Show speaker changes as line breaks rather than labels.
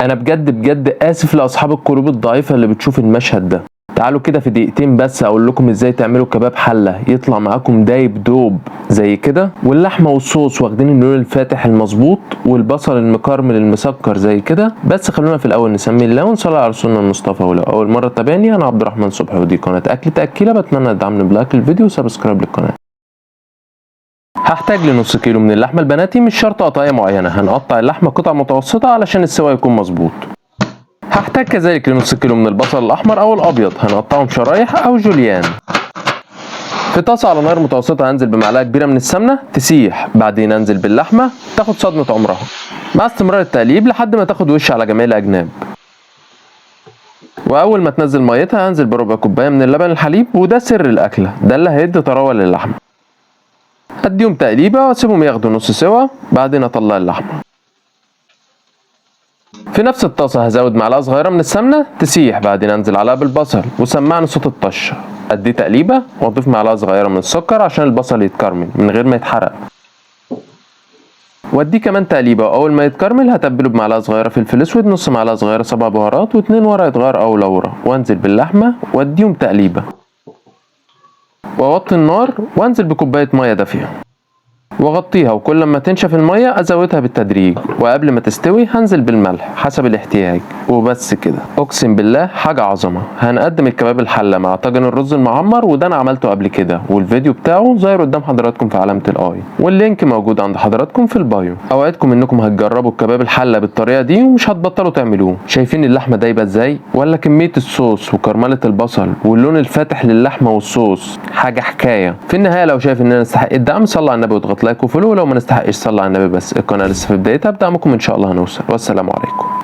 انا بجد بجد اسف لاصحاب القلوب الضعيفه اللي بتشوف المشهد ده. تعالوا كده في دقيقتين بس اقول لكم ازاي تعملوا كباب حله يطلع معاكم دايب دوب زي كده، واللحمه والصوص واخدين اللون الفاتح المظبوط، والبصل المكرمل المسكر زي كده. بس خلونا في الاول نسمي الله ونصلي على رسولنا المصطفى. ولو اول مره تتابعني، انا عبد الرحمن صبحي ودي قناه اكل تاكيله. بتمنى تدعمني بلايك للفيديو وسبسكرايب للقناه. هحتاج لنص كيلو من اللحمه البناتي، مش شرط قطعيه معينه، هنقطع اللحمه قطع متوسطه علشان السوا يكون مظبوط. هحتاج كذلك لنص كيلو من البصل الاحمر او الابيض، هنقطعهم شرايح او جوليان. في طاسه على نار متوسطه هنزل بمعلقه كبيره من السمنه تسيح، بعدين انزل باللحمه تاخد صدمه عمرها مع استمرار التقليب لحد ما تاخد وش على جميع الاجناب. واول ما تنزل ميتها هنزل بربع كوبايه من اللبن الحليب، وده سر الاكله، ده اللي هيدي طراوه للحمه. اديهم تقليبه واسيبهم ياخدوا نص سوا، بعدين اطلع اللحمه. في نفس الطاسه هزود معلقه صغيره من السمنه تسيح، بعدين انزل عليها بالبصل وسمعني صوت الطشه، ادي تقليبه واضيف معلقه صغيره من السكر عشان البصل يتكرمل من غير ما يتحرق، واديه كمان تقليبه. واول ما يتكرمل هتبله بمعلقه صغيره فلفل اسود، نص معلقه صغيره سبع بهارات، و2 ورقه غار او لورا، وانزل باللحمه واديهم تقليبه واوطي النار وانزل بكوبايه ميه دافيه واغطيها، وكل ما تنشف الميه ازودها بالتدريج، وقبل ما تستوي هنزل بالملح حسب الاحتياج. وبس كده، اقسم بالله حاجه عظمه. هنقدم الكباب الحله مع طاجن الرز المعمر، وده انا عملته قبل كده والفيديو بتاعه ظاهر قدام حضراتكم في علامه الاي، واللينك موجود عند حضراتكم في البايو. اوعدكم انكم هتجربوا الكباب الحله بالطريقه دي ومش هتبطلوا تعملوه. شايفين اللحمه دايبه ازاي، ولا كميه الصوص وكرمله البصل واللون الفاتح للحمه والصوص حاجه حكايه. في النهايه لو شايف اننا نستحق الدعم، صلي على النبي واضغط لايك وفولو، ولو ما نستحقش صلي على النبي بس. القناه لسه في بدايتها، بدعمكم ان شاء الله هنوصل. والسلام عليكم.